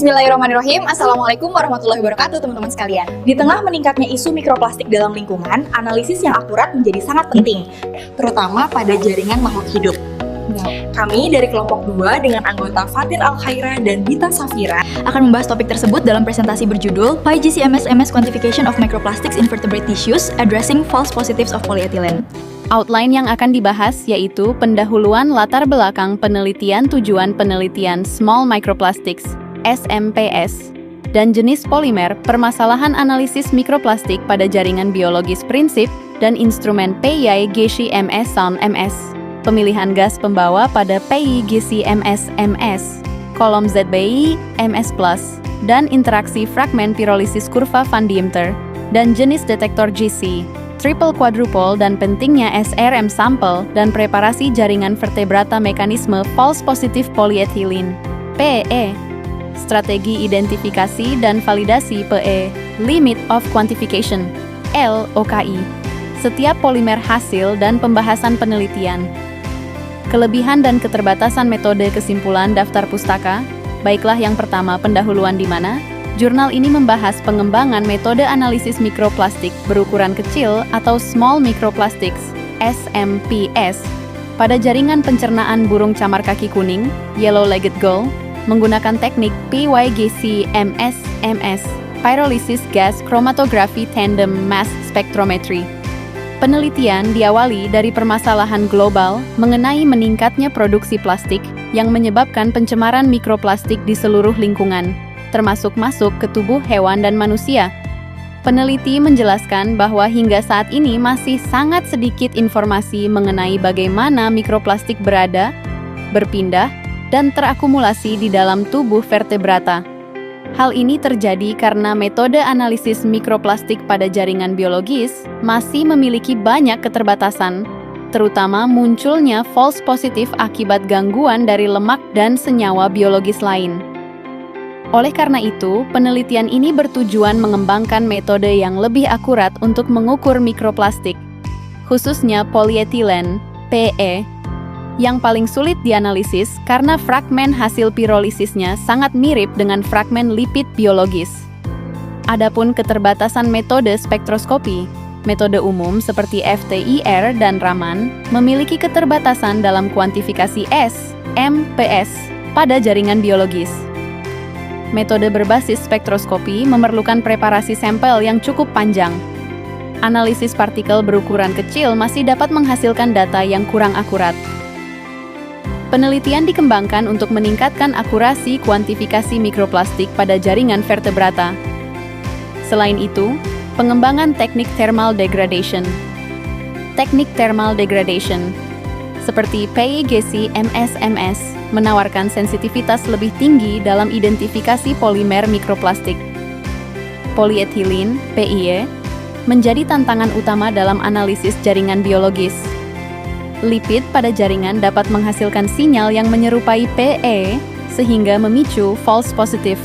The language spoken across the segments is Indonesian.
Bismillahirrahmanirrahim. Assalamualaikum warahmatullahi wabarakatuh teman-teman sekalian. Di tengah meningkatnya isu mikroplastik dalam lingkungan, analisis yang akurat menjadi sangat penting, terutama pada jaringan makhluk hidup. Kami dari kelompok 2 dengan anggota Fatir Al-Khaira dan Dita Safira akan membahas topik tersebut dalam presentasi berjudul PyGCMS MS Quantification of Microplastics in Vertebrate Tissues Addressing False Positives of Polyethylene. Outline yang akan dibahas yaitu pendahuluan latar belakang penelitian tujuan penelitian Small Microplastics SMPS, dan jenis polimer, permasalahan analisis mikroplastik pada jaringan biologis prinsip, dan instrumen PyGCMS Sound MS, pemilihan gas pembawa pada PyGCMS MS, kolom ZBI MS+, dan interaksi fragmen pirolisis kurva Van Diemter, dan jenis detektor GC, triple quadruple dan pentingnya SRM sampel, dan preparasi jaringan vertebrata mekanisme false positive polyethylene, PE, strategi identifikasi dan validasi PE, Limit of Quantification, LOKI, setiap polimer hasil dan pembahasan penelitian. Kelebihan dan keterbatasan metode kesimpulan daftar pustaka. Baiklah, yang pertama, pendahuluan di mana? Jurnal ini membahas pengembangan metode analisis mikroplastik berukuran kecil atau Small Microplastics, SMPS, pada jaringan pencernaan burung camar kaki kuning, Yellow-legged gull, menggunakan teknik PyGCMS MS, Pyrolysis Gas Chromatography Tandem Mass Spectrometry. Penelitian diawali dari permasalahan global mengenai meningkatnya produksi plastik yang menyebabkan pencemaran mikroplastik di seluruh lingkungan, termasuk masuk ke tubuh hewan dan manusia. Peneliti menjelaskan bahwa hingga saat ini masih sangat sedikit informasi mengenai bagaimana mikroplastik berada, berpindah, dan terakumulasi di dalam tubuh vertebrata. Hal ini terjadi karena metode analisis mikroplastik pada jaringan biologis masih memiliki banyak keterbatasan, terutama munculnya false positif akibat gangguan dari lemak dan senyawa biologis lain. Oleh karena itu, penelitian ini bertujuan mengembangkan metode yang lebih akurat untuk mengukur mikroplastik, khususnya polyethylene, PE, yang paling sulit dianalisis karena fragmen hasil pirolisisnya sangat mirip dengan fragmen lipid biologis. Adapun keterbatasan metode spektroskopi, metode umum seperti FTIR dan Raman memiliki keterbatasan dalam kuantifikasi SMPS pada jaringan biologis. Metode berbasis spektroskopi memerlukan preparasi sampel yang cukup panjang. Analisis partikel berukuran kecil masih dapat menghasilkan data yang kurang akurat. Penelitian dikembangkan untuk meningkatkan akurasi kuantifikasi mikroplastik pada jaringan vertebrata. Selain itu, pengembangan teknik thermal degradation. Teknik thermal degradation, seperti PyGCMS-MS, menawarkan sensitivitas lebih tinggi dalam identifikasi polimer mikroplastik. Polyethylene, PIE, menjadi tantangan utama dalam analisis jaringan biologis. Lipid pada jaringan dapat menghasilkan sinyal yang menyerupai PE sehingga memicu false positive.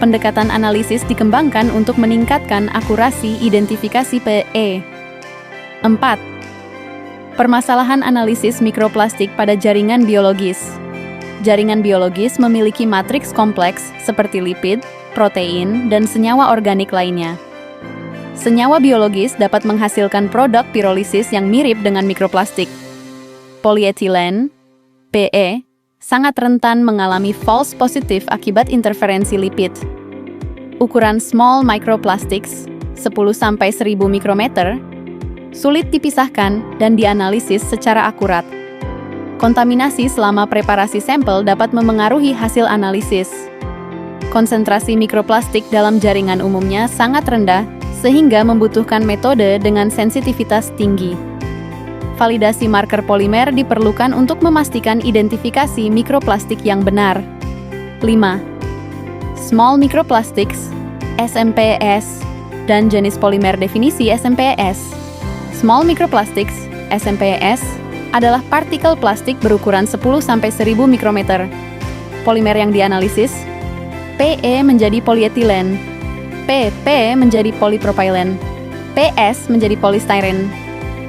Pendekatan analisis dikembangkan untuk meningkatkan akurasi identifikasi PE. 4. Permasalahan analisis mikroplastik pada jaringan biologis. Jaringan biologis memiliki matriks kompleks seperti lipid, protein, dan senyawa organik lainnya. Senyawa biologis dapat menghasilkan produk pirolisis yang mirip dengan mikroplastik. Polyethylene, PE, sangat rentan mengalami false positif akibat interferensi lipid. Ukuran small microplastics, 10–1000 mikrometer, sulit dipisahkan dan dianalisis secara akurat. Kontaminasi selama preparasi sampel dapat memengaruhi hasil analisis. Konsentrasi mikroplastik dalam jaringan umumnya sangat rendah, sehingga membutuhkan metode dengan sensitivitas tinggi. Validasi marker polimer diperlukan untuk memastikan identifikasi mikroplastik yang benar. 5. Small microplastics, SMPS, dan jenis polimer definisi SMPS. Small microplastics, SMPS, adalah partikel plastik berukuran 10–1000 mikrometer. Polimer yang dianalisis, PE menjadi polyethylene, PP menjadi polypropylen, PS menjadi polystyrene,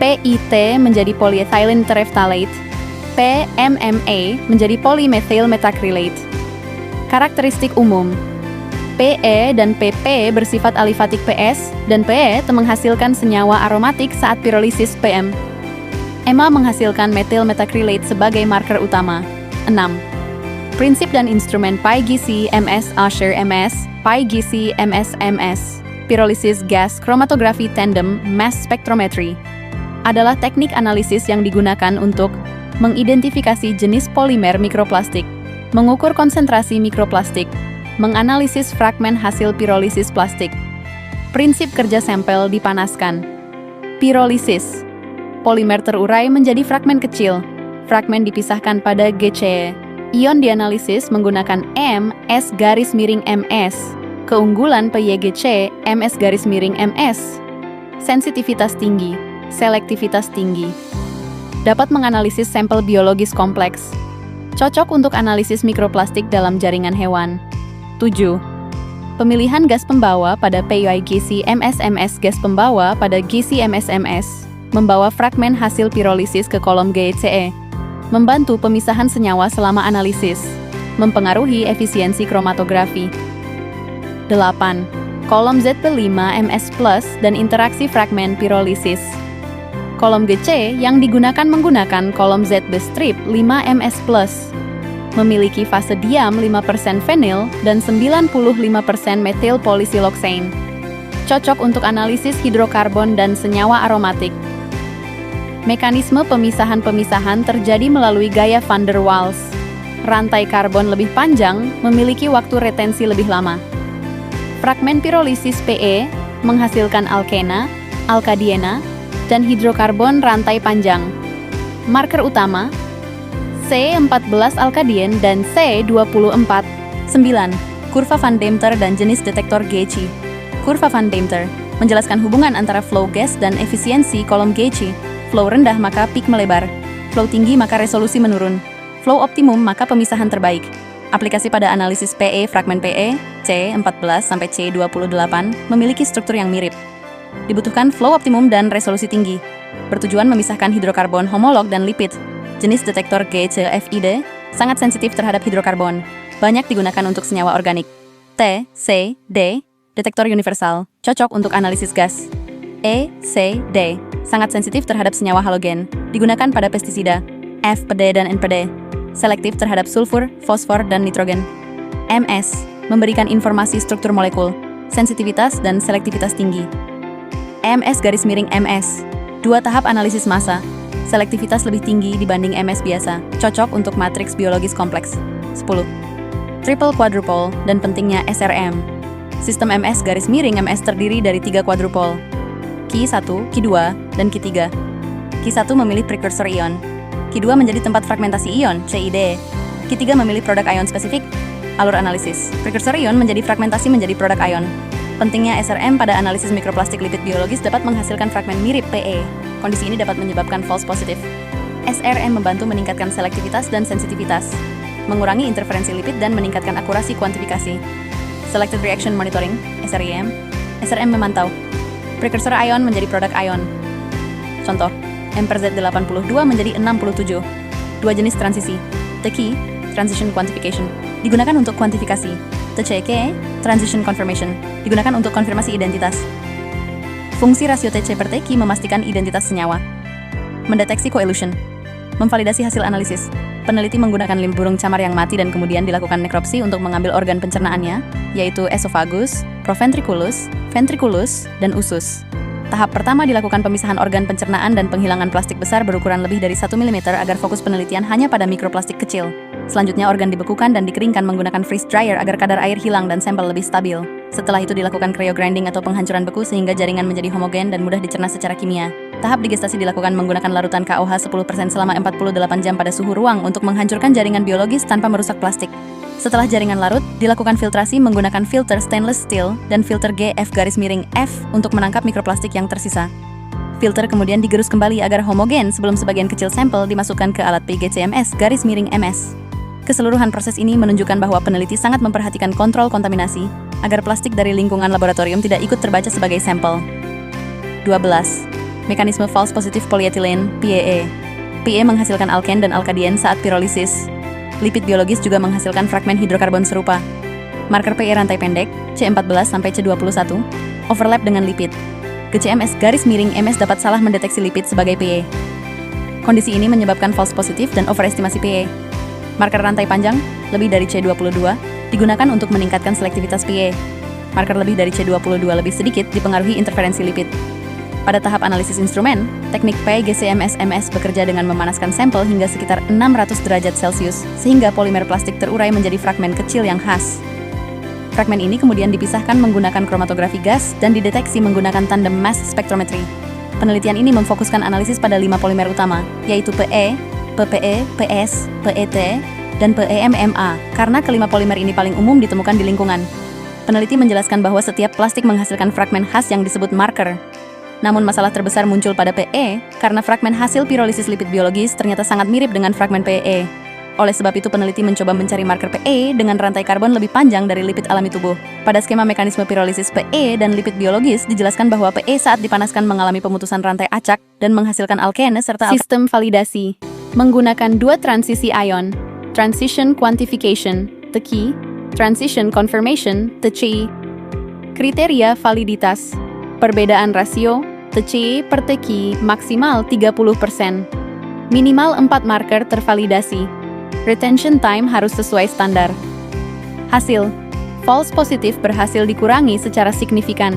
PIT menjadi polyethylene terephthalate, PMMA menjadi polymethyl methacrylate. Karakteristik umum. PE dan PP bersifat alifatik PS, dan PE menghasilkan senyawa aromatik saat pirolisis PM. EMA menghasilkan metil methacrylate sebagai marker utama. 6. Prinsip dan instrumen PyGC MS Usher MS, PyGC MS MS, Pyrolysis Gas Chromatography Tandem Mass Spectrometry adalah teknik analisis yang digunakan untuk mengidentifikasi jenis polimer mikroplastik, mengukur konsentrasi mikroplastik, menganalisis fragmen hasil pirolisis plastik. Prinsip kerja sampel dipanaskan. Pirolisis. Polimer terurai menjadi fragmen kecil. Fragmen dipisahkan pada GC. Ion dianalisis menggunakan MS. Keunggulan PYGC MS. Sensitivitas tinggi, selektivitas tinggi. Dapat menganalisis sampel biologis kompleks. Cocok untuk analisis mikroplastik dalam jaringan hewan. 7. Pemilihan gas pembawa pada PYGC MS gas pembawa pada GC MS membawa fragmen hasil pirolisis ke kolom GCE, membantu pemisahan senyawa selama analisis, mempengaruhi efisiensi kromatografi. 8. Kolom ZP5 MS+ dan interaksi fragmen pirolisis. Kolom GC yang digunakan menggunakan kolom ZB strip 5 MS+. Memiliki fase diam 5% fenil dan 95% metil polisiloxane. Cocok untuk analisis hidrokarbon dan senyawa aromatik. Mekanisme pemisahan-pemisahan terjadi melalui gaya van der Waals. Rantai karbon lebih panjang memiliki waktu retensi lebih lama. Fragmen pirolisis PE menghasilkan alkena, alkadiena, dan hidrokarbon rantai panjang. Marker utama C14 alkadien dan C24. 9. Kurva Van Deemter dan jenis detektor GC. Kurva Van Deemter menjelaskan hubungan antara flow gas dan efisiensi kolom GC. Flow rendah maka peak melebar. Flow tinggi maka resolusi menurun. Flow optimum maka pemisahan terbaik. Aplikasi pada analisis PE fragmen PE C14 sampai C28 memiliki struktur yang mirip. Dibutuhkan flow optimum dan resolusi tinggi. Bertujuan memisahkan hidrokarbon homolog dan lipid. Jenis detektor GCFID sangat sensitif terhadap hidrokarbon. Banyak digunakan untuk senyawa organik. T, C, D, detektor universal, cocok untuk analisis gas. E, C, D, sangat sensitif terhadap senyawa halogen. Digunakan pada pestisida. F, PD, dan NPD, selektif terhadap sulfur, fosfor, dan nitrogen. MS, memberikan informasi struktur molekul, sensitivitas dan selektivitas tinggi. MS, 2 tahap analisis massa. Selektivitas lebih tinggi dibanding MS biasa, cocok untuk matriks biologis kompleks. 10. Triple quadrupole dan pentingnya SRM. Sistem MS terdiri dari 3 quadrupole. Ki1, Ki2, dan Ki3. Ki1 memilih precursor ion. Ki2 menjadi tempat fragmentasi ion, CID. Ki3 memilih produk ion spesifik, alur analisis. Precursor ion menjadi fragmentasi menjadi produk ion. Pentingnya SRM pada analisis mikroplastik lipid biologis dapat menghasilkan fragmen mirip PE. Kondisi ini dapat menyebabkan false positif. SRM membantu meningkatkan selektivitas dan sensitivitas, mengurangi interferensi lipid dan meningkatkan akurasi kuantifikasi. Selected Reaction Monitoring, SREM. SRM memantau precursor ion menjadi produk ion. Contoh, M/Z82 menjadi 67. 2 jenis transisi. TKI, Transition Quantification, digunakan untuk kuantifikasi. TCK, Transition Confirmation, digunakan untuk konfirmasi identitas. Fungsi rasio TC/TKI memastikan identitas senyawa. Mendeteksi coelution. Memvalidasi hasil analisis. Peneliti menggunakan limf burung camar yang mati dan kemudian dilakukan nekropsi untuk mengambil organ pencernaannya, yaitu esophagus, proventriculus, ventriculus, dan usus. Tahap pertama dilakukan pemisahan organ pencernaan dan penghilangan plastik besar berukuran lebih dari 1 mm agar fokus penelitian hanya pada mikroplastik kecil. Selanjutnya organ dibekukan dan dikeringkan menggunakan freeze dryer agar kadar air hilang dan sampel lebih stabil. Setelah itu dilakukan cryogrinding atau penghancuran beku sehingga jaringan menjadi homogen dan mudah dicerna secara kimia. Tahap digestasi dilakukan menggunakan larutan KOH 10% selama 48 jam pada suhu ruang untuk menghancurkan jaringan biologis tanpa merusak plastik. Setelah jaringan larut, dilakukan filtrasi menggunakan filter stainless steel dan filter GF_F untuk menangkap mikroplastik yang tersisa. Filter kemudian digerus kembali agar homogen sebelum sebagian kecil sampel dimasukkan ke alat PGCMS_MS. Keseluruhan proses ini menunjukkan bahwa peneliti sangat memperhatikan kontrol kontaminasi agar plastik dari lingkungan laboratorium tidak ikut terbaca sebagai sampel. 12. Mekanisme false positive polyethylene (PEE). PE menghasilkan alken dan alkadien saat pirolisis. lipid biologis juga menghasilkan fragmen hidrokarbon serupa. Marker PE rantai pendek, C14-C21, overlap dengan lipid. GCMS garis miring MS dapat salah mendeteksi lipid sebagai PE. Kondisi ini menyebabkan false positif dan overestimasi PE. Marker rantai panjang, lebih dari C22, digunakan untuk meningkatkan selektivitas PE. Marker lebih dari C22 lebih sedikit dipengaruhi interferensi lipid. Pada tahap analisis instrumen, teknik PGCMS-MS bekerja dengan memanaskan sampel hingga sekitar 600 derajat Celcius, sehingga polimer plastik terurai menjadi fragmen kecil yang khas. Fragmen ini kemudian dipisahkan menggunakan kromatografi gas dan dideteksi menggunakan tandem mass spectrometry. Penelitian ini memfokuskan analisis pada 5 polimer utama, yaitu PE, PPE, PS, PET, dan PEMMA, karena kelima polimer ini paling umum ditemukan di lingkungan. Peneliti menjelaskan bahwa setiap plastik menghasilkan fragmen khas yang disebut marker. Namun masalah terbesar muncul pada PE, karena fragmen hasil pirolisis lipid biologis ternyata sangat mirip dengan fragmen PE. Oleh sebab itu peneliti mencoba mencari marker PE dengan rantai karbon lebih panjang dari lipid alami tubuh. Pada skema mekanisme pirolisis PE dan lipid biologis dijelaskan bahwa PE saat dipanaskan mengalami pemutusan rantai acak dan menghasilkan alkene serta sistem validasi. Menggunakan dua transisi ion, transition quantification, TQ, transition confirmation, TCI. Kriteria validitas. Perbedaan rasio, TCI per TQ maksimal 30%. Minimal 4 marker tervalidasi. Retention time harus sesuai standar. Hasil, false positif berhasil dikurangi secara signifikan.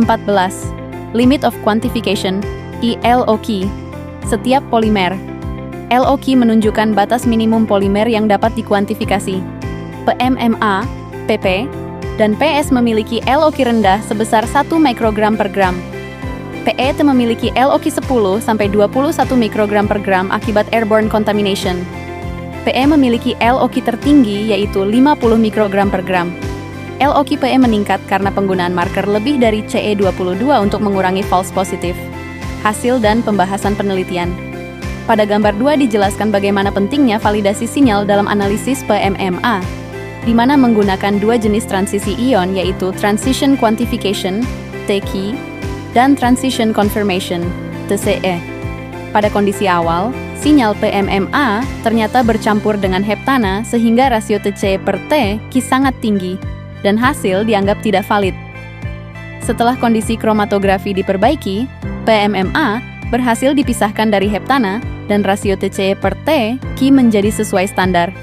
14. Limit of quantification, ILOQ. Setiap polimer. LOQ menunjukkan batas minimum polimer yang dapat dikuantifikasi. PMMA, PP, dan PS memiliki LOQ rendah sebesar 1 mikrogram per gram. PET memiliki LOQ 10-21 mikrogram per gram akibat airborne contamination. PE memiliki LOQ tertinggi yaitu 50 mikrogram per gram. LOQ PE meningkat karena penggunaan marker lebih dari CE22 untuk mengurangi false positif. Hasil dan pembahasan penelitian. Pada gambar 2 dijelaskan bagaimana pentingnya validasi sinyal dalam analisis PMMA, di mana menggunakan dua jenis transisi ion yaitu transition quantification, TQ, dan transition confirmation, TCE. Pada kondisi awal, sinyal PMMA ternyata bercampur dengan heptana sehingga rasio TC per T sangat tinggi, dan hasil dianggap tidak valid. Setelah kondisi kromatografi diperbaiki, PMMA berhasil dipisahkan dari heptana dan rasio TC per T menjadi sesuai standar.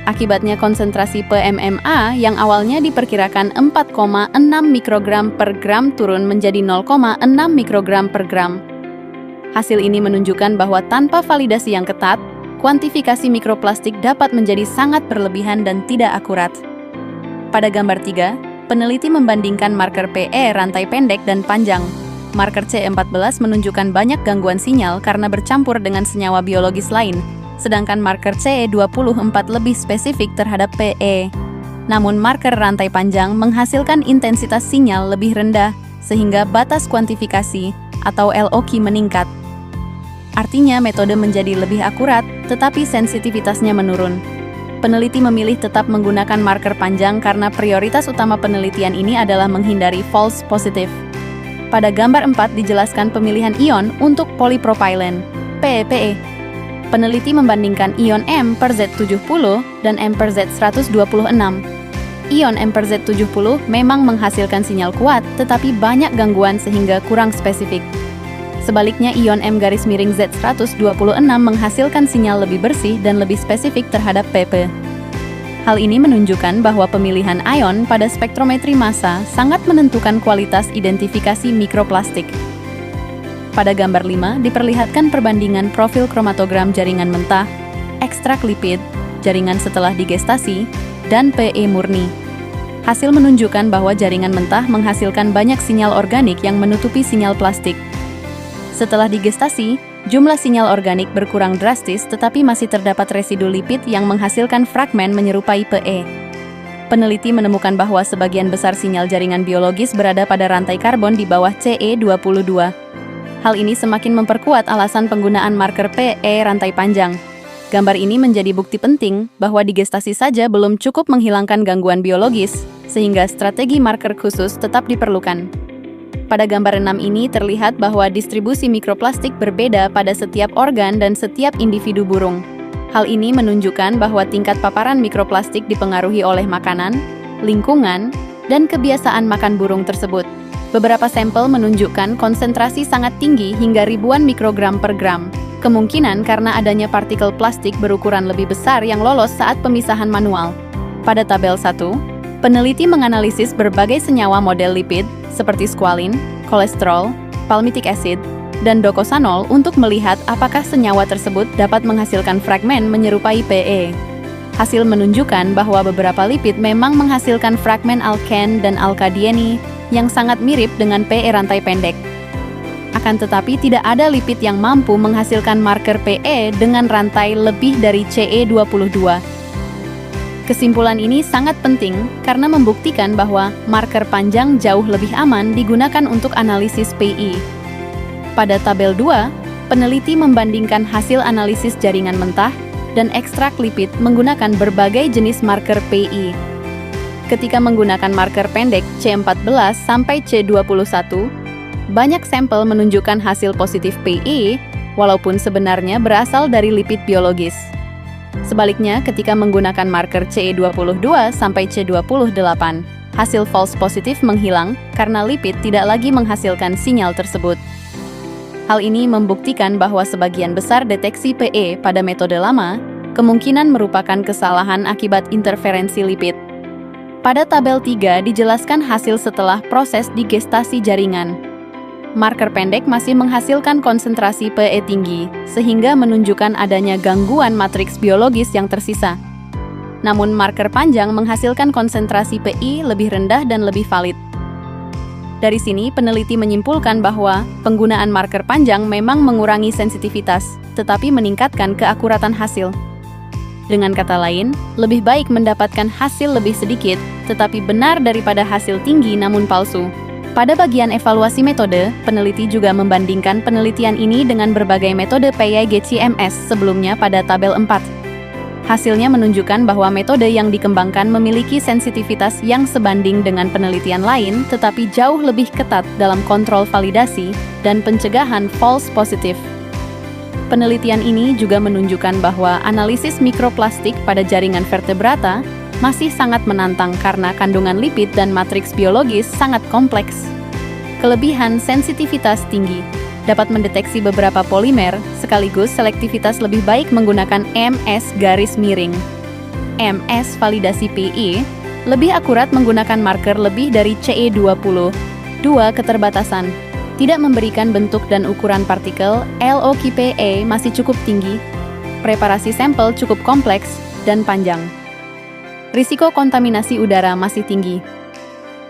Akibatnya konsentrasi PMMA yang awalnya diperkirakan 4,6 mikrogram per gram turun menjadi 0,6 mikrogram per gram. Hasil ini menunjukkan bahwa tanpa validasi yang ketat, kuantifikasi mikroplastik dapat menjadi sangat berlebihan dan tidak akurat. Pada gambar 3, peneliti membandingkan marker PE rantai pendek dan panjang. Marker C14 menunjukkan banyak gangguan sinyal karena bercampur dengan senyawa biologis lain, sedangkan marker CE24 lebih spesifik terhadap PE. Namun marker rantai panjang menghasilkan intensitas sinyal lebih rendah, sehingga batas kuantifikasi atau LOQ meningkat. Artinya metode menjadi lebih akurat, tetapi sensitivitasnya menurun. Peneliti memilih tetap menggunakan marker panjang karena prioritas utama penelitian ini adalah menghindari false positif. Pada gambar 4 dijelaskan pemilihan ion untuk polypropylen, PPE. Peneliti membandingkan ion M per Z70 dan M per Z126. Ion M per Z70 memang menghasilkan sinyal kuat, tetapi banyak gangguan sehingga kurang spesifik. Sebaliknya, ion M garis miring Z126 menghasilkan sinyal lebih bersih dan lebih spesifik terhadap PP. Hal ini menunjukkan bahwa pemilihan ion pada spektrometri massa sangat menentukan kualitas identifikasi mikroplastik. Pada gambar 5 diperlihatkan perbandingan profil kromatogram jaringan mentah, ekstrak lipid, jaringan setelah digestasi, dan PE murni. Hasil menunjukkan bahwa jaringan mentah menghasilkan banyak sinyal organik yang menutupi sinyal plastik. Setelah digestasi, jumlah sinyal organik berkurang drastis tetapi masih terdapat residu lipid yang menghasilkan fragmen menyerupai PE. Peneliti menemukan bahwa sebagian besar sinyal jaringan biologis berada pada rantai karbon di bawah CE22. Hal ini semakin memperkuat alasan penggunaan marker PE rantai panjang. Gambar ini menjadi bukti penting bahwa digestasi saja belum cukup menghilangkan gangguan biologis, sehingga strategi marker khusus tetap diperlukan. Pada gambar 6 ini terlihat bahwa distribusi mikroplastik berbeda pada setiap organ dan setiap individu burung. Hal ini menunjukkan bahwa tingkat paparan mikroplastik dipengaruhi oleh makanan, lingkungan, dan kebiasaan makan burung tersebut. Beberapa sampel menunjukkan konsentrasi sangat tinggi hingga ribuan mikrogram per gram. Kemungkinan karena adanya partikel plastik berukuran lebih besar yang lolos saat pemisahan manual. Pada tabel 1, peneliti menganalisis berbagai senyawa model lipid seperti squalene, kolesterol, palmitic acid, dan docosanol untuk melihat apakah senyawa tersebut dapat menghasilkan fragmen menyerupai PE. Hasil menunjukkan bahwa beberapa lipid memang menghasilkan fragmen alkane dan alkadiene yang sangat mirip dengan PE rantai pendek. Akan tetapi tidak ada lipid yang mampu menghasilkan marker PE dengan rantai lebih dari CE22. Kesimpulan ini sangat penting karena membuktikan bahwa marker panjang jauh lebih aman digunakan untuk analisis PI. Pada tabel 2, peneliti membandingkan hasil analisis jaringan mentah dan ekstrak lipid menggunakan berbagai jenis marker PI. Ketika menggunakan marker pendek C14 sampai C21, banyak sampel menunjukkan hasil positif PI, walaupun sebenarnya berasal dari lipid biologis. Sebaliknya, ketika menggunakan marker CE22 sampai C28, hasil false positif menghilang karena lipid tidak lagi menghasilkan sinyal tersebut. Hal ini membuktikan bahwa sebagian besar deteksi PE pada metode lama kemungkinan merupakan kesalahan akibat interferensi lipid. Pada tabel 3 dijelaskan hasil setelah proses digestasi jaringan. Marker pendek masih menghasilkan konsentrasi PE tinggi, sehingga menunjukkan adanya gangguan matriks biologis yang tersisa. Namun marker panjang menghasilkan konsentrasi PI lebih rendah dan lebih valid. Dari sini, peneliti menyimpulkan bahwa penggunaan marker panjang memang mengurangi sensitivitas, tetapi meningkatkan keakuratan hasil. Dengan kata lain, lebih baik mendapatkan hasil lebih sedikit, tetapi benar daripada hasil tinggi namun palsu. Pada bagian evaluasi metode, peneliti juga membandingkan penelitian ini dengan berbagai metode PYGCMS sebelumnya pada tabel 4. Hasilnya menunjukkan bahwa metode yang dikembangkan memiliki sensitivitas yang sebanding dengan penelitian lain, tetapi jauh lebih ketat dalam kontrol validasi dan pencegahan false positif. Penelitian ini juga menunjukkan bahwa analisis mikroplastik pada jaringan vertebrata masih sangat menantang karena kandungan lipid dan matriks biologis sangat kompleks. Kelebihan sensitivitas tinggi dapat mendeteksi beberapa polimer, sekaligus selektivitas lebih baik menggunakan MS garis miring. MS validasi PI lebih akurat menggunakan marker lebih dari CE20. 2. Keterbatasan. Tidak memberikan bentuk dan ukuran partikel, LOKPE masih cukup tinggi. Preparasi sampel cukup kompleks dan panjang. Risiko kontaminasi udara masih tinggi.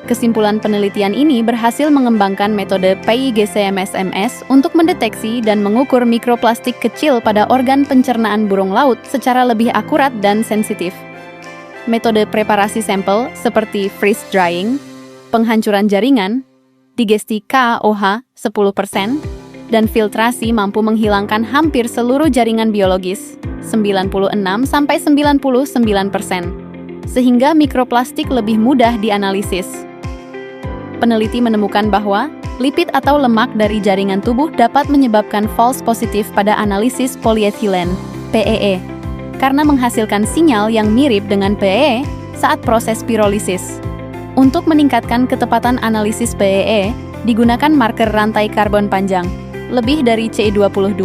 Kesimpulan penelitian ini berhasil mengembangkan metode PYGCMS untuk mendeteksi dan mengukur mikroplastik kecil pada organ pencernaan burung laut secara lebih akurat dan sensitif. Metode preparasi sampel seperti freeze drying, penghancuran jaringan, digesti KOH 10%, dan filtrasi mampu menghilangkan hampir seluruh jaringan biologis 96-99%, sehingga mikroplastik lebih mudah dianalisis. Peneliti menemukan bahwa lipid atau lemak dari jaringan tubuh dapat menyebabkan false positif pada analisis polyethylene (PEE) karena menghasilkan sinyal yang mirip dengan PEE saat proses pirolisis. Untuk meningkatkan ketepatan analisis PEE, digunakan marker rantai karbon panjang lebih dari CE22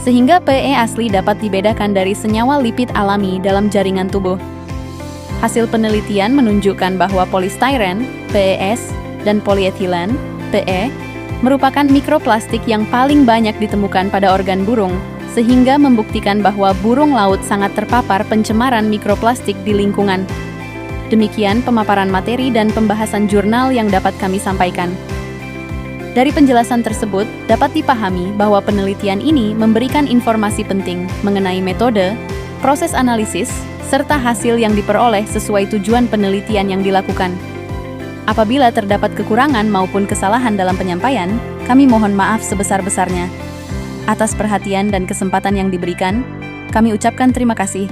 sehingga PEE asli dapat dibedakan dari senyawa lipid alami dalam jaringan tubuh. Hasil penelitian menunjukkan bahwa polystyrene (PES) dan polyethylene (PE) merupakan mikroplastik yang paling banyak ditemukan pada organ burung, sehingga membuktikan bahwa burung laut sangat terpapar pencemaran mikroplastik di lingkungan. Demikian pemaparan materi dan pembahasan jurnal yang dapat kami sampaikan. Dari penjelasan tersebut, dapat dipahami bahwa penelitian ini memberikan informasi penting mengenai metode, proses analisis, serta hasil yang diperoleh sesuai tujuan penelitian yang dilakukan. Apabila terdapat kekurangan maupun kesalahan dalam penyampaian, kami mohon maaf sebesar-besarnya. Atas perhatian dan kesempatan yang diberikan, kami ucapkan terima kasih.